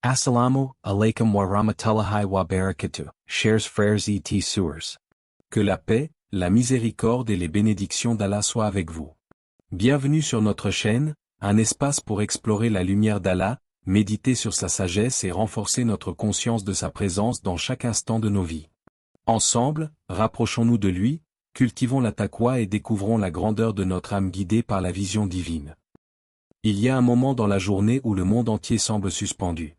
Assalamu alaikum wa rahmatullahi wa barakatuh, chers frères et sœurs. Que la paix, la miséricorde et les bénédictions d'Allah soient avec vous. Bienvenue sur notre chaîne, un espace pour explorer la lumière d'Allah, méditer sur sa sagesse et renforcer notre conscience de sa présence dans chaque instant de nos vies. Ensemble, rapprochons-nous de lui, cultivons la taqwa et découvrons la grandeur de notre âme guidée par la vision divine. Il y a un moment dans la journée où le monde entier semble suspendu.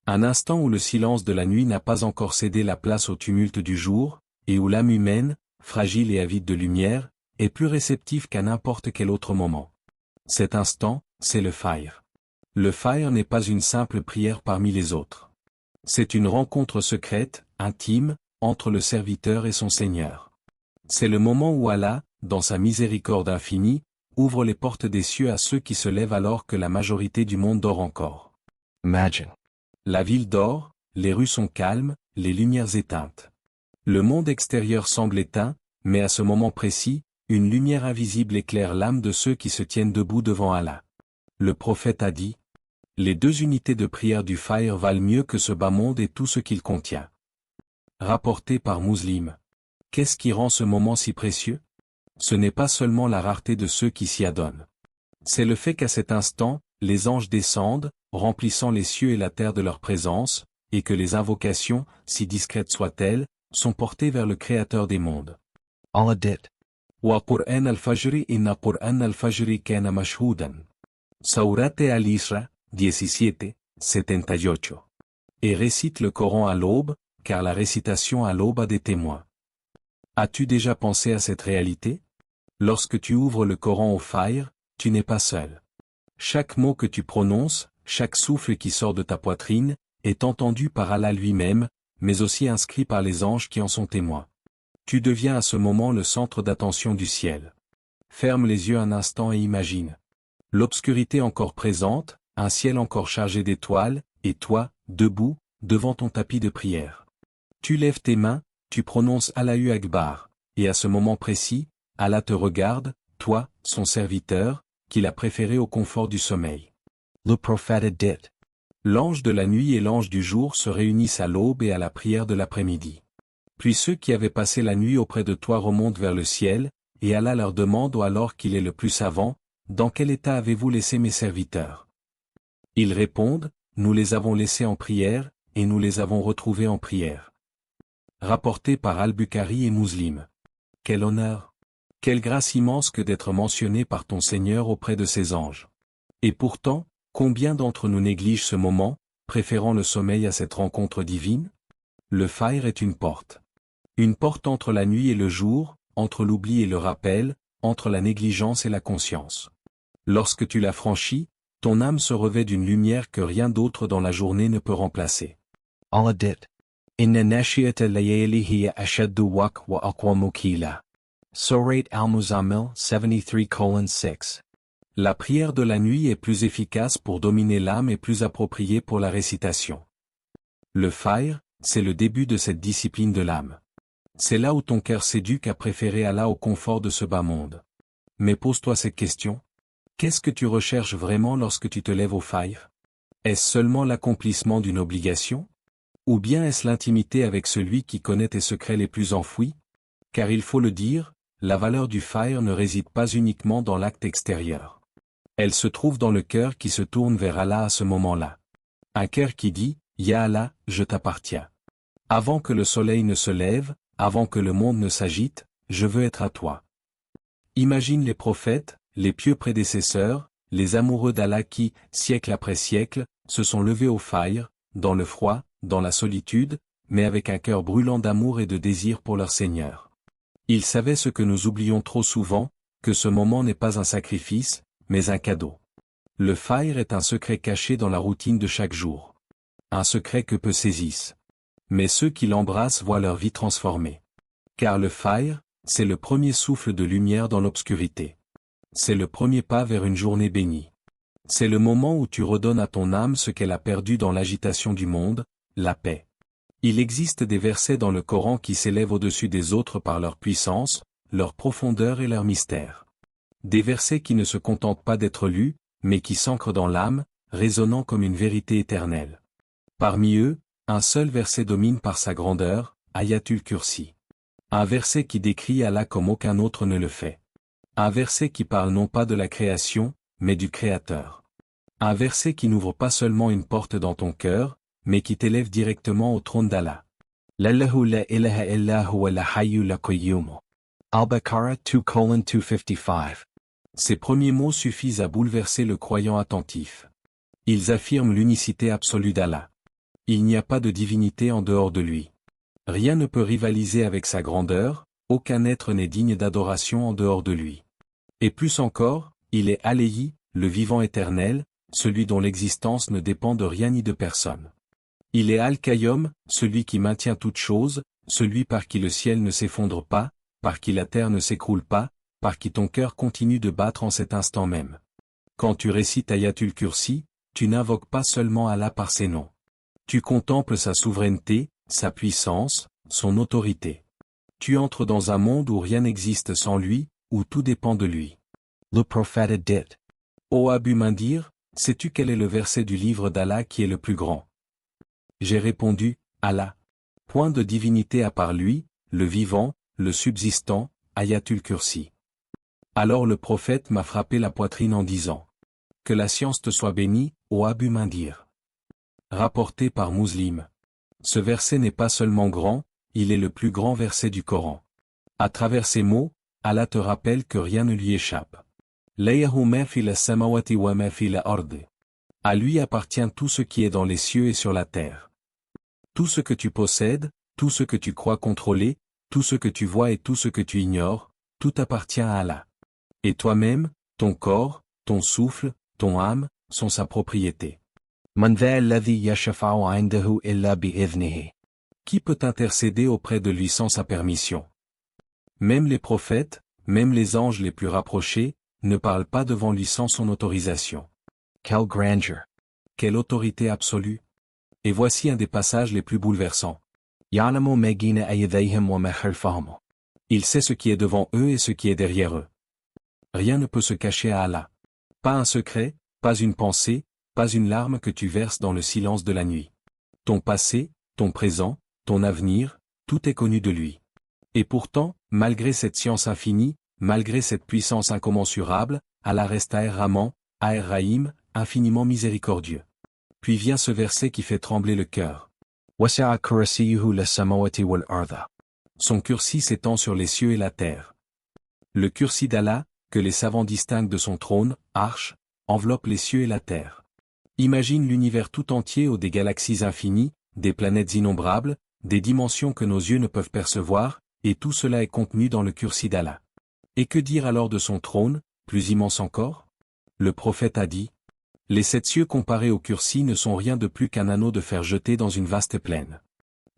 Un instant où le silence de la nuit n'a pas encore cédé la place au tumulte du jour, et où l'âme humaine, fragile et avide de lumière, est plus réceptive qu'à n'importe quel autre moment. Cet instant, c'est le Fajr. Le Fajr n'est pas une simple prière parmi les autres. C'est une rencontre secrète, intime, entre le serviteur et son Seigneur. C'est le moment où Allah, dans sa miséricorde infinie, ouvre les portes des cieux à ceux qui se lèvent alors que la majorité du monde dort encore. Imagine. La ville dort, les rues sont calmes, les lumières éteintes. Le monde extérieur semble éteint, mais à ce moment précis, une lumière invisible éclaire l'âme de ceux qui se tiennent debout devant Allah. Le prophète a dit: les deux unités de prière du Fajr valent mieux que ce bas monde et tout ce qu'il contient. Rapporté par Muslim. Qu'est-ce qui rend ce moment si précieux? Ce n'est pas seulement la rareté de ceux qui s'y adonnent. C'est le fait qu'à cet instant, les anges descendent, remplissant les cieux et la terre de leur présence, et que les invocations, si discrètes soient-elles, sont portées vers le Créateur des mondes. Allah dit: Wa Qur'an al-Fajri inna Qur'an al-Fajri kana mashhoudan. Sourate al-Isra, 17:78. Et récite le Coran à l'aube, car la récitation à l'aube a des témoins. As-tu déjà pensé à cette réalité? Lorsque tu ouvres le Coran au Fajr, tu n'es pas seul. Chaque mot que tu prononces, chaque souffle qui sort de ta poitrine, est entendu par Allah lui-même, mais aussi inscrit par les anges qui en sont témoins. Tu deviens à ce moment le centre d'attention du ciel. Ferme les yeux un instant et imagine. L'obscurité encore présente, un ciel encore chargé d'étoiles, et toi, debout, devant ton tapis de prière. Tu lèves tes mains, tu prononces Allahu Akbar, et à ce moment précis, Allah te regarde, toi, son serviteur, qu'il a préféré au confort du sommeil. Le prophète dit: l'ange de la nuit et l'ange du jour se réunissent à l'aube et à la prière de l'après-midi. Puis ceux qui avaient passé la nuit auprès de toi remontent vers le ciel, et Allah leur demande alors qu'il est le plus savant: dans quel état avez-vous laissé mes serviteurs? Ils répondent: nous les avons laissés en prière, et nous les avons retrouvés en prière. Rapporté par Al-Bukhari et Muslim. Quel honneur! Quelle grâce immense que d'être mentionné par ton Seigneur auprès de ses anges. Et pourtant, combien d'entre nous négligent ce moment, préférant le sommeil à cette rencontre divine? Le Fajr est une porte. Une porte entre la nuit et le jour, entre l'oubli et le rappel, entre la négligence et la conscience. Lorsque tu la franchis, ton âme se revêt d'une lumière que rien d'autre dans la journée ne peut remplacer. Allah dit: Inna nashiyata layali hiya ashaddu waq wa aqwamu qila. Surat al-Muzammil 73:6. La prière de la nuit est plus efficace pour dominer l'âme et plus appropriée pour la récitation. Le Fajr, c'est le début de cette discipline de l'âme. C'est là où ton cœur s'éduque à préférer Allah au confort de ce bas monde. Mais pose-toi cette question. Qu'est-ce que tu recherches vraiment lorsque tu te lèves au Fajr? Est-ce seulement l'accomplissement d'une obligation? Ou bien est-ce l'intimité avec celui qui connaît tes secrets les plus enfouis? Car il faut le dire, la valeur du Fajr ne réside pas uniquement dans l'acte extérieur. Elle se trouve dans le cœur qui se tourne vers Allah à ce moment-là. Un cœur qui dit: Ya Allah, je t'appartiens. Avant que le soleil ne se lève, avant que le monde ne s'agite, je veux être à toi. Imagine les prophètes, les pieux prédécesseurs, les amoureux d'Allah qui, siècle après siècle, se sont levés au Fajr, dans le froid, dans la solitude, mais avec un cœur brûlant d'amour et de désir pour leur Seigneur. Ils savaient ce que nous oublions trop souvent, que ce moment n'est pas un sacrifice, mais un cadeau. Le Fajr est un secret caché dans la routine de chaque jour. Un secret que peu saisissent. Mais ceux qui l'embrassent voient leur vie transformée. Car le Fajr, c'est le premier souffle de lumière dans l'obscurité. C'est le premier pas vers une journée bénie. C'est le moment où tu redonnes à ton âme ce qu'elle a perdu dans l'agitation du monde, la paix. Il existe des versets dans le Coran qui s'élèvent au-dessus des autres par leur puissance, leur profondeur et leur mystère. Des versets qui ne se contentent pas d'être lus, mais qui s'ancrent dans l'âme, résonnant comme une vérité éternelle. Parmi eux, un seul verset domine par sa grandeur, Ayatul Kursi. Un verset qui décrit Allah comme aucun autre ne le fait. Un verset qui parle non pas de la création, mais du Créateur. Un verset qui n'ouvre pas seulement une porte dans ton cœur, mais qui t'élève directement au trône d'Allah. Lallahu la ilaha illa huwa la hayyu la qayyum. Al-Baqarah 2:255. Ces premiers mots suffisent à bouleverser le croyant attentif. Ils affirment l'unicité absolue d'Allah. Il n'y a pas de divinité en dehors de lui. Rien ne peut rivaliser avec sa grandeur, aucun être n'est digne d'adoration en dehors de lui. Et plus encore, il est Aléhi, le vivant éternel, celui dont l'existence ne dépend de rien ni de personne. Il est Al-Qayyum, celui qui maintient toute chose, celui par qui le ciel ne s'effondre pas, par qui la terre ne s'écroule pas, par qui ton cœur continue de battre en cet instant même. Quand tu récites Ayatul Kursi, tu n'invoques pas seulement Allah par ses noms. Tu contemples sa souveraineté, sa puissance, son autorité. Tu entres dans un monde où rien n'existe sans lui, où tout dépend de lui. Le prophète dit. Ô Abu Mandir, sais-tu quel est le verset du livre d'Allah qui est le plus grand? J'ai répondu, Allah. Point de divinité à part lui, le vivant, le subsistant, Ayatul Kursi. Alors le prophète m'a frappé la poitrine en disant. Que la science te soit bénie, ô Abu Mandir. Rapporté par Muslim. Ce verset n'est pas seulement grand, il est le plus grand verset du Coran. À travers ces mots, Allah te rappelle que rien ne lui échappe. Layyahu ma fi la samawati wa ma fi la ardi. À lui appartient tout ce qui est dans les cieux et sur la terre. Tout ce que tu possèdes, tout ce que tu crois contrôler, tout ce que tu vois et tout ce que tu ignores, tout appartient à Allah. Et toi-même, ton corps, ton souffle, ton âme, sont sa propriété. Man dha alladhi yashfa'u 'indahu illa bi'idhnihi. Qui peut intercéder auprès de lui sans sa permission? Même les prophètes, même les anges les plus rapprochés, ne parlent pas devant lui sans son autorisation. Quelle grandeur! Quelle autorité absolue! Et voici un des passages les plus bouleversants. Ya'lamu ma bayna aydayhim wa ma khalfahum. Il sait ce qui est devant eux et ce qui est derrière eux. Rien ne peut se cacher à Allah. Pas un secret, pas une pensée, pas une larme que tu verses dans le silence de la nuit. Ton passé, ton présent, ton avenir, tout est connu de lui. Et pourtant, malgré cette science infinie, malgré cette puissance incommensurable, Allah reste Ar-Rahman, Ar-Rahim, infiniment miséricordieux. Puis vient ce verset qui fait trembler le cœur. Wasi'a kursiyuhu las-samawati wal arda. Son kursi s'étend sur les cieux et la terre. Le kursi d'Allah, que les savants distinguent de son trône, arche, enveloppe les cieux et la terre. Imagine l'univers tout entier ou des galaxies infinies, des planètes innombrables, des dimensions que nos yeux ne peuvent percevoir, et tout cela est contenu dans le kursi d'Allah. Et que dire alors de son trône, plus immense encore? Le prophète a dit. Les 7 cieux comparés au kursi ne sont rien de plus qu'un anneau de fer jeté dans une vaste plaine.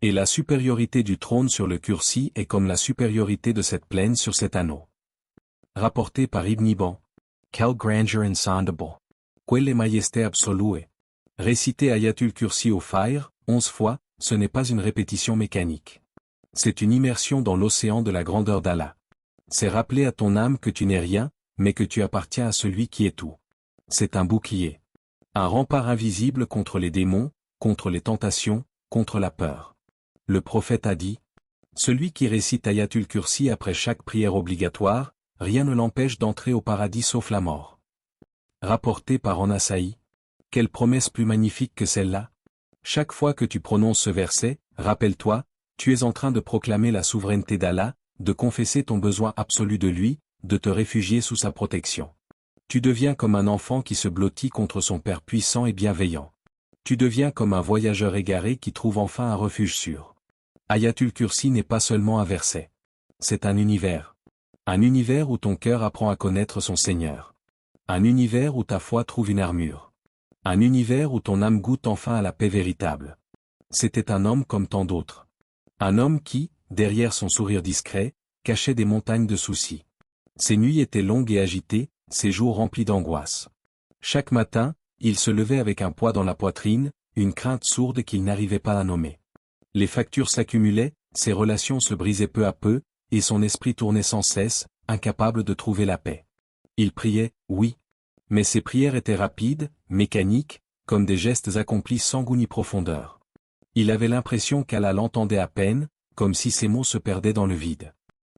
Et la supériorité du trône sur le kursi est comme la supériorité de cette plaine sur cet anneau. Rapporté par Ibn Ibn. Quelle grandeur insondable! Quelle majesté absolue! Réciter Ayatul Kursi au fajr, 11 fois, ce n'est pas une répétition mécanique. C'est une immersion dans l'océan de la grandeur d'Allah. C'est rappeler à ton âme que tu n'es rien, mais que tu appartiens à celui qui est tout. C'est un bouclier. Un rempart invisible contre les démons, contre les tentations, contre la peur. Le prophète a dit. Celui qui récite Ayatul Kursi après chaque prière obligatoire, rien ne l'empêche d'entrer au paradis sauf la mort. Rapporté par An-Nasa'i. Quelle promesse plus magnifique que celle-là? Chaque fois que tu prononces ce verset, rappelle-toi, tu es en train de proclamer la souveraineté d'Allah, de confesser ton besoin absolu de lui, de te réfugier sous sa protection. Tu deviens comme un enfant qui se blottit contre son Père puissant et bienveillant. Tu deviens comme un voyageur égaré qui trouve enfin un refuge sûr. Ayatul Kursi n'est pas seulement un verset. C'est un univers. Un univers où ton cœur apprend à connaître son Seigneur. Un univers où ta foi trouve une armure. Un univers où ton âme goûte enfin à la paix véritable. C'était un homme comme tant d'autres. Un homme qui, derrière son sourire discret, cachait des montagnes de soucis. Ses nuits étaient longues et agitées, ses jours remplis d'angoisse. Chaque matin, il se levait avec un poids dans la poitrine, une crainte sourde qu'il n'arrivait pas à nommer. Les factures s'accumulaient, ses relations se brisaient peu à peu, et son esprit tournait sans cesse, incapable de trouver la paix. Il priait, oui. Mais ses prières étaient rapides, mécaniques, comme des gestes accomplis sans goût ni profondeur. Il avait l'impression qu'Allah l'entendait à peine, comme si ses mots se perdaient dans le vide.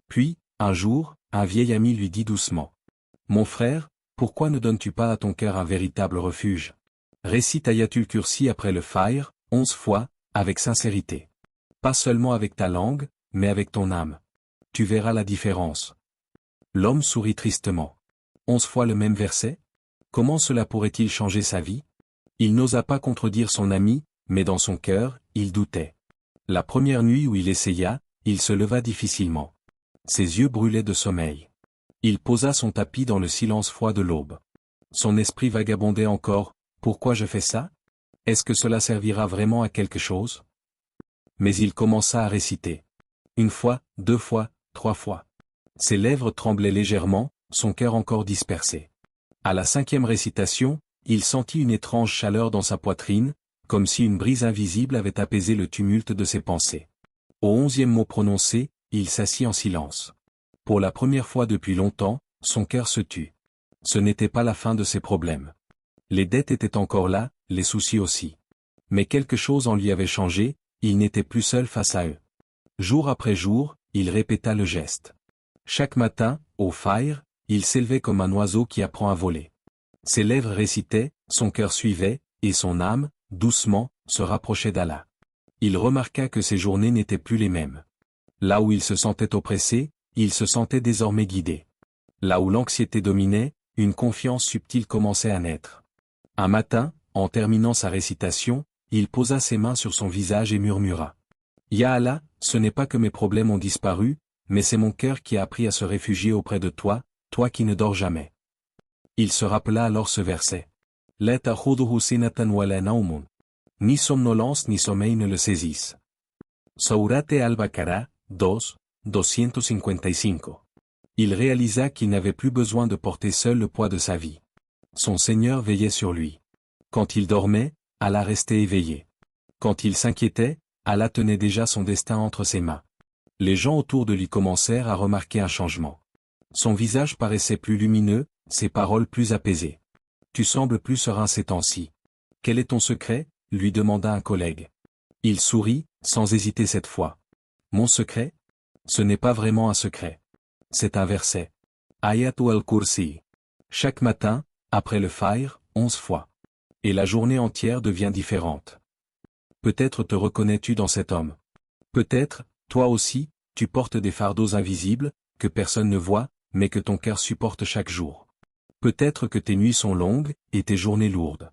Puis, un jour, un vieil ami lui dit doucement. « Mon frère, pourquoi ne donnes-tu pas à ton cœur un véritable refuge? Récite Ayatul Kursi après le Fajr, 11 fois, avec sincérité. Pas seulement avec ta langue, mais avec ton âme. Tu verras la différence. » L'homme sourit tristement. 11 fois le même verset? Comment cela pourrait-il changer sa vie? Il n'osa pas contredire son ami, mais dans son cœur, il doutait. La première nuit où il essaya, il se leva difficilement. Ses yeux brûlaient de sommeil. Il posa son tapis dans le silence froid de l'aube. Son esprit vagabondait encore. Pourquoi je fais ça? Est-ce que cela servira vraiment à quelque chose? Mais il commença à réciter. Une fois, 2 fois, 3 fois. Ses lèvres tremblaient légèrement, son cœur encore dispersé. À la 5e récitation, il sentit une étrange chaleur dans sa poitrine, comme si une brise invisible avait apaisé le tumulte de ses pensées. Au 11e mot prononcé, il s'assit en silence. Pour la première fois depuis longtemps, son cœur se tut. Ce n'était pas la fin de ses problèmes. Les dettes étaient encore là, les soucis aussi. Mais quelque chose en lui avait changé, il n'était plus seul face à eux. Jour après jour, il répéta le geste. Chaque matin, au Fajr, il s'élevait comme un oiseau qui apprend à voler. Ses lèvres récitaient, son cœur suivait, et son âme, doucement, se rapprochait d'Allah. Il remarqua que ses journées n'étaient plus les mêmes. Là où il se sentait oppressé, il se sentait désormais guidé. Là où l'anxiété dominait, une confiance subtile commençait à naître. Un matin, en terminant sa récitation, il posa ses mains sur son visage et murmura. « Ya Allah, ce n'est pas que mes problèmes ont disparu, mais c'est mon cœur qui a appris à se réfugier auprès de toi, toi qui ne dors jamais. » Il se rappela alors ce verset. « La ta'khudhuhu sinatan wa la nawmun. » Ni somnolence ni sommeil ne le saisissent. Sourate al-Baqarah, 2, 255. Il réalisa qu'il n'avait plus besoin de porter seul le poids de sa vie. Son Seigneur veillait sur lui. Quand il dormait, Allah restait éveillé. Quand il s'inquiétait, Allah tenait déjà son destin entre ses mains. Les gens autour de lui commencèrent à remarquer un changement. Son visage paraissait plus lumineux, ses paroles plus apaisées. « Tu sembles plus serein ces temps-ci. Quel est ton secret ?» lui demanda un collègue. Il sourit, sans hésiter cette fois. « Mon secret? Ce n'est pas vraiment un secret. C'est un verset. Ayatul al-Kursi. Chaque matin, après le Fajr, 11 fois. Et la journée entière devient différente. Peut-être te reconnais-tu dans cet homme. Peut-être, toi aussi, tu portes des fardeaux invisibles, que personne ne voit, mais que ton cœur supporte chaque jour. Peut-être que tes nuits sont longues, et tes journées lourdes.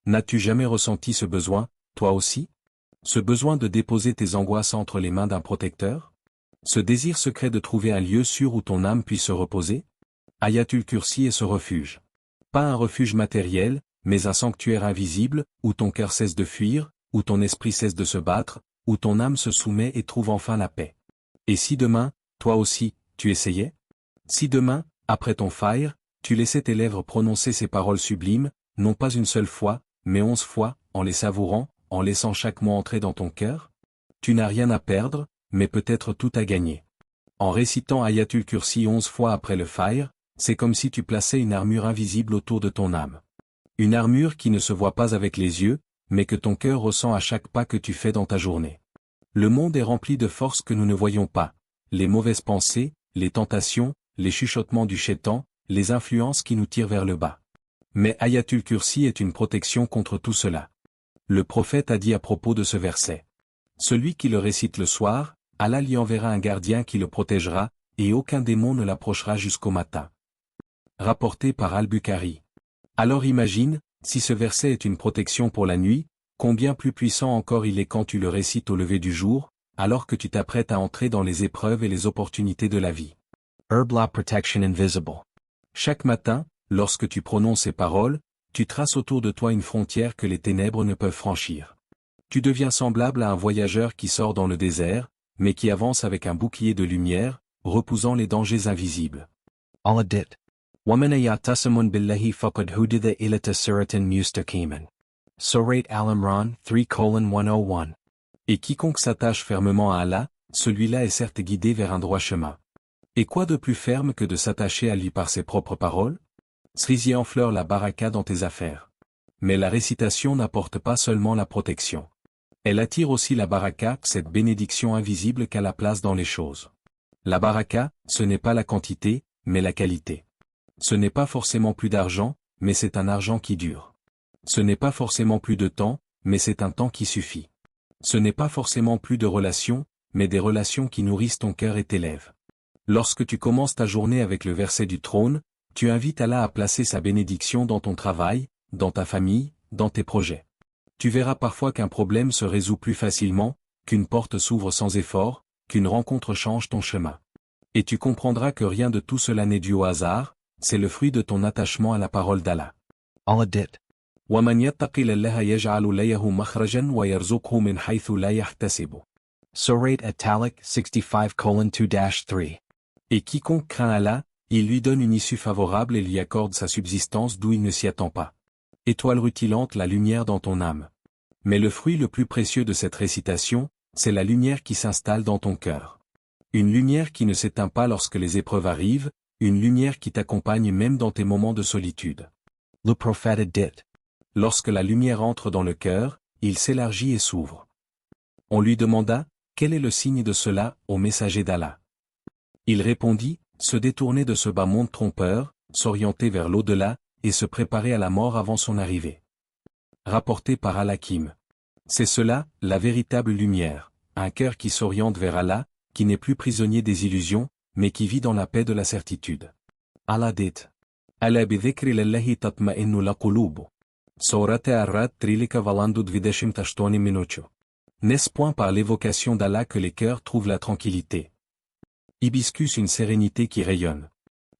N'as-tu jamais ressenti ce besoin, toi aussi? Ce besoin de déposer tes angoisses entre les mains d'un protecteur? Ce désir secret de trouver un lieu sûr où ton âme puisse se reposer? Ayatul Kursi est ce refuge. Pas un refuge matériel, mais un sanctuaire invisible, où ton cœur cesse de fuir, où ton esprit cesse de se battre, où ton âme se soumet et trouve enfin la paix. Et si demain, toi aussi, tu essayais? Si demain, après ton Fajr, tu laissais tes lèvres prononcer ces paroles sublimes, non pas une seule fois, mais 11 fois, en les savourant, en laissant chaque mot entrer dans ton cœur? Tu n'as rien à perdre, mais peut-être tout à gagner. En récitant Ayatul Kursi 11 fois après le Fajr, c'est comme si tu plaçais une armure invisible autour de ton âme. Une armure qui ne se voit pas avec les yeux, mais que ton cœur ressent à chaque pas que tu fais dans ta journée. Le monde est rempli de forces que nous ne voyons pas, les mauvaises pensées, les tentations, les chuchotements du Shaitan, les influences qui nous tirent vers le bas. Mais Ayatul Kursi est une protection contre tout cela. Le prophète a dit à propos de ce verset. Celui qui le récite le soir, Allah lui enverra un gardien qui le protégera, et aucun démon ne l'approchera jusqu'au matin. Rapporté par Al-Bukhari. Alors imagine, si ce verset est une protection pour la nuit, combien plus puissant encore il est quand tu le récites au lever du jour, alors que tu t'apprêtes à entrer dans les épreuves et les opportunités de la vie. Herbla Protection Invisible. Chaque matin, lorsque tu prononces ces paroles, tu traces autour de toi une frontière que les ténèbres ne peuvent franchir. Tu deviens semblable à un voyageur qui sort dans le désert, mais qui avance avec un bouclier de lumière, repoussant les dangers invisibles. Allah dit. وَمَنْ يَعْتَصِمٌ بِاللَّهِ فَقَدْ هُدِيَ إِلَى صِرَاطٍ مُسْتَقِيمٍ. Surat Al-Imran 3:101. Et quiconque s'attache fermement à Allah, celui-là est certes guidé vers un droit chemin. Et quoi de plus ferme que de s'attacher à lui par ses propres paroles? Srizi enfleure la baraka dans tes affaires. Mais la récitation n'apporte pas seulement la protection. Elle attire aussi la baraka, cette bénédiction invisible qu'a la place dans les choses. La baraka, ce n'est pas la quantité, mais la qualité. Ce n'est pas forcément plus d'argent, mais c'est un argent qui dure. Ce n'est pas forcément plus de temps, mais c'est un temps qui suffit. Ce n'est pas forcément plus de relations, mais des relations qui nourrissent ton cœur et t'élèvent. Lorsque tu commences ta journée avec le verset du trône, tu invites Allah à placer sa bénédiction dans ton travail, dans ta famille, dans tes projets. Tu verras parfois qu'un problème se résout plus facilement, qu'une porte s'ouvre sans effort, qu'une rencontre change ton chemin. Et tu comprendras que rien de tout cela n'est dû au hasard, c'est le fruit de ton attachement à la parole d'Allah. Allah dit. وَمَنْ يَتَّقِ اللَّهَ يَجْعَلُ لَهُ مَخْرَجًا وَيَرْزُقْهُ مِنْ حَيْثُ لَا يَحْتَسِبُ. Surah At-Taliq 65:2-3. Et quiconque craint Allah, il lui donne une issue favorable et lui accorde sa subsistance d'où il ne s'y attend pas. Étoile rutilante, la lumière dans ton âme. Mais le fruit le plus précieux de cette récitation, c'est la lumière qui s'installe dans ton cœur. Une lumière qui ne s'éteint pas lorsque les épreuves arrivent, une lumière qui t'accompagne même dans tes moments de solitude. Le prophète dit. Lorsque la lumière entre dans le cœur, il s'élargit et s'ouvre. On lui demanda, quel est le signe de cela, ô messager d'Allah? Il répondit, se détourner de ce bas monde trompeur, s'orienter vers l'au-delà, et se préparer à la mort avant son arrivée. Rapporté par Al-Hakim. C'est cela, la véritable lumière, un cœur qui s'oriente vers Allah, qui n'est plus prisonnier des illusions, mais qui vit dans la paix de la certitude. Allah dit. Ala bi dhikri lillahi tatma'innu la qulubu. Sourate Ar-Ra'd trilika valandu dvideshim tashtoni minucho. N'est-ce point par l'évocation d'Allah que les cœurs trouvent la tranquillité? Hibiscus, une sérénité qui rayonne.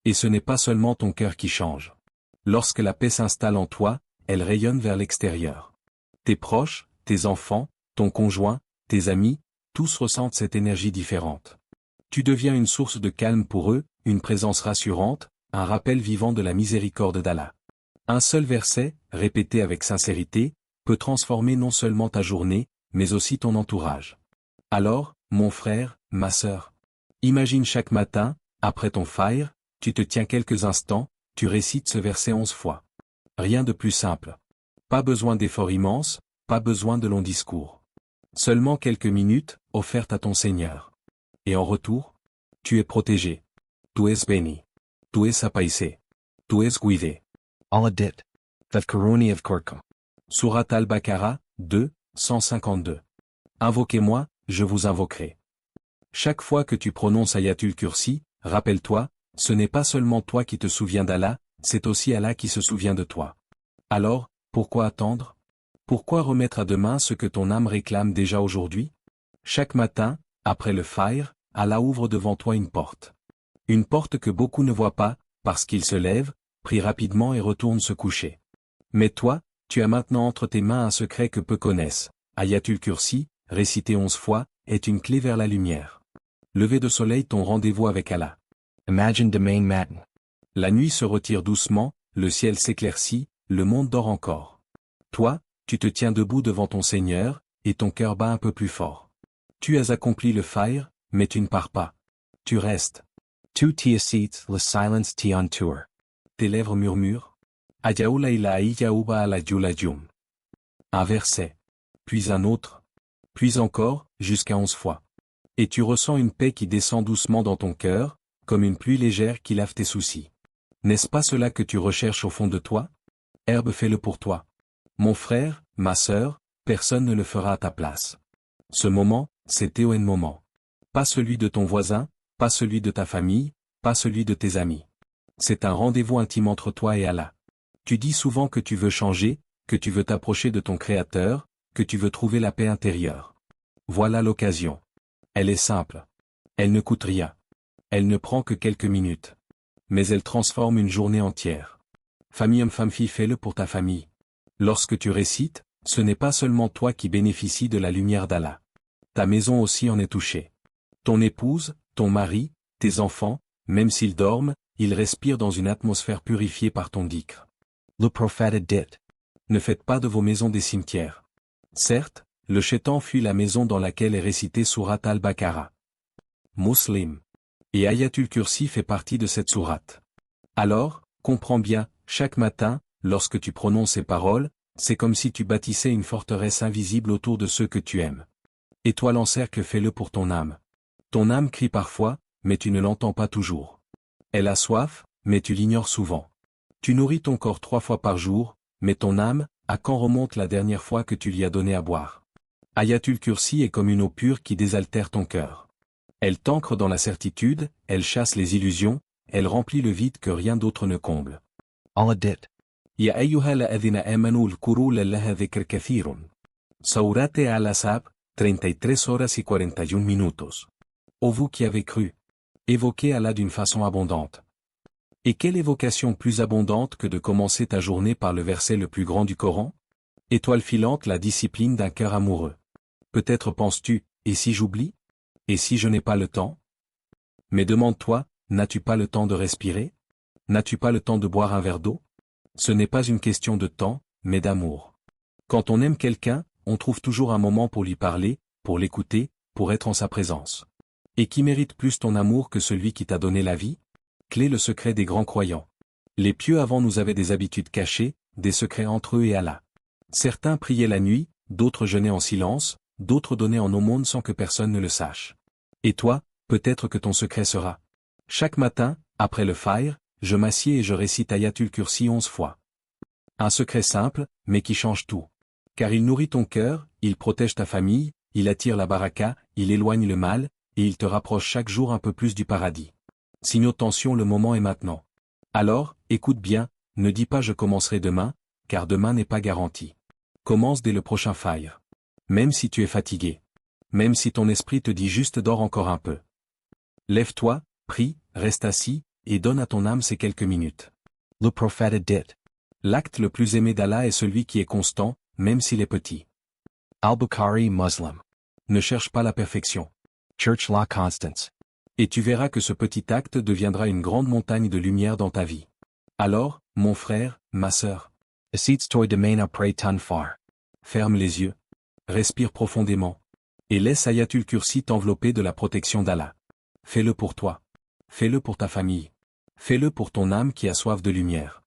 Et ce n'est pas seulement ton cœur qui change. Lorsque la paix s'installe en toi, elle rayonne vers l'extérieur. Tes proches, tes enfants, ton conjoint, tes amis, tous ressentent cette énergie différente. Tu deviens une source de calme pour eux, une présence rassurante, un rappel vivant de la miséricorde d'Allah. Un seul verset, répété avec sincérité, peut transformer non seulement ta journée, mais aussi ton entourage. Alors, mon frère, ma sœur, imagine chaque matin, après ton fajr, tu te tiens quelques instants, tu récites ce verset 11 fois. Rien de plus simple. Pas besoin d'efforts immenses, pas besoin de longs discours. Seulement quelques minutes, offertes à ton Seigneur. Et en retour, tu es protégé. Tu es béni. Tu es apaisé. Tu es guidé. Allah dit. Tadhkuruni adhkurkum. Surat Al-Baqarah, 2, 152. Invoquez-moi, je vous invoquerai. Chaque fois que tu prononces Ayatul Kursi, rappelle-toi, ce n'est pas seulement toi qui te souviens d'Allah, c'est aussi Allah qui se souvient de toi. Alors, pourquoi attendre? Pourquoi remettre à demain ce que ton âme réclame déjà aujourd'hui? Chaque matin, après le fajr, Allah ouvre devant toi une porte. Une porte que beaucoup ne voient pas, parce qu'ils se lèvent, prient rapidement et retournent se coucher. Mais toi, tu as maintenant entre tes mains un secret que peu connaissent. Ayatul Kursi, récité 11 fois, est une clé vers la lumière. Lever de soleil, ton rendez-vous avec Allah. Imagine demain matin. La nuit se retire doucement, le ciel s'éclaircit, le monde dort encore. Toi, tu te tiens debout devant ton Seigneur, et ton cœur bat un peu plus fort. Tu as accompli le fajr, mais tu ne pars pas. Tu restes. Tu t'assieds, le silence t'y entoure. Tes lèvres murmurent. Ajaoula ila aïjaouba ala djoulajum. Un verset. Puis un autre. Puis encore, jusqu'à 11 fois. Et tu ressens une paix qui descend doucement dans ton cœur, comme une pluie légère qui lave tes soucis. N'est-ce pas cela que tu recherches au fond de toi? Herbe, fais-le pour toi. Mon frère, ma sœur, personne ne le fera à ta place. Ce moment, c'est Théoen moment. Pas celui de ton voisin, pas celui de ta famille, pas celui de tes amis. C'est un rendez-vous intime entre toi et Allah. Tu dis souvent que tu veux changer, que tu veux t'approcher de ton Créateur, que tu veux trouver la paix intérieure. Voilà l'occasion. Elle est simple. Elle ne coûte rien. Elle ne prend que quelques minutes. Mais elle transforme une journée entière. Famille homme-femme-fille, fais-le pour ta famille. Lorsque tu récites, ce n'est pas seulement toi qui bénéficies de la lumière d'Allah. Ta maison aussi en est touchée. Ton épouse, ton mari, tes enfants, même s'ils dorment, ils respirent dans une atmosphère purifiée par ton dhikr. Le prophète dit. Ne faites pas de vos maisons des cimetières. Certes, le shaitan fuit la maison dans laquelle est récitée sourate Al-Baqarah. Muslim. Et Ayatul Kursi fait partie de cette sourate. Alors, comprends bien, chaque matin, lorsque tu prononces ces paroles, C'est comme si tu bâtissais une forteresse invisible autour de ceux que tu aimes. Étoile en cercle, fais-le pour ton âme. Ton âme crie parfois, mais tu ne l'entends pas toujours. Elle a soif, mais tu l'ignores souvent. Tu nourris ton corps 3 fois par jour, mais ton âme, à quand remonte la dernière fois que tu lui as donné à boire? Ayatul Kursi est comme une eau pure qui désaltère ton cœur. Elle t'ancre dans la certitude, elle chasse les illusions, elle remplit le vide que rien d'autre ne comble. Allah dit. Ya ayyuha alladhina amanu ulkuru lallaha dhikr kathirun. Sourate al-Ahzab, 33 horas y 41 minutos. Ô vous qui avez cru, évoquez Allah d'une façon abondante. Et quelle évocation plus abondante que de commencer ta journée par le verset le plus grand du Coran? Étoile filante, la discipline d'un cœur amoureux. Peut-être penses-tu, et si j'oublie? Et si je n'ai pas le temps? Mais demande-toi, n'as-tu pas le temps de respirer? N'as-tu pas le temps de boire un verre d'eau? Ce n'est pas une question de temps, mais d'amour. Quand on aime quelqu'un, on trouve toujours un moment pour lui parler, pour l'écouter, pour être en sa présence. Et qui mérite plus ton amour que celui qui t'a donné la vie? Clé le secret des grands croyants. Les pieux avant nous avaient des habitudes cachées, des secrets entre eux et Allah. Certains priaient la nuit, d'autres jeûnaient en silence, d'autres donnaient en aumône sans que personne ne le sache. Et toi, peut-être que ton secret sera. Chaque matin, après le fajr, je m'assieds et je récite Ayatul Kursi 11 fois. Un secret simple, mais qui change tout. Car il nourrit ton cœur, il protège ta famille, il attire la baraka, il éloigne le mal, et il te rapproche chaque jour un peu plus du paradis. Signe tension, le moment est maintenant. Alors, écoute bien, ne dis pas je commencerai demain, car demain n'est pas garanti. Commence dès le prochain fajr. Même si tu es fatigué. Même si ton esprit te dit juste dors encore un peu. Lève-toi, prie, reste assis, et donne à ton âme ces quelques minutes. Le prophète dit. L'acte le plus aimé d'Allah est celui qui est constant, même s'il est petit. Al-Bukhari Muslim. Ne cherche pas la perfection. Church la constance. Et tu verras que ce petit acte deviendra une grande montagne de lumière dans ta vie. Alors, mon frère, ma sœur, Asits toi demain après ton far. ferme les yeux, respire profondément, et laisse Ayatul Kursi t'envelopper de la protection d'Allah. Fais-le pour toi. Fais-le pour ta famille. Fais-le pour ton âme qui a soif de lumière.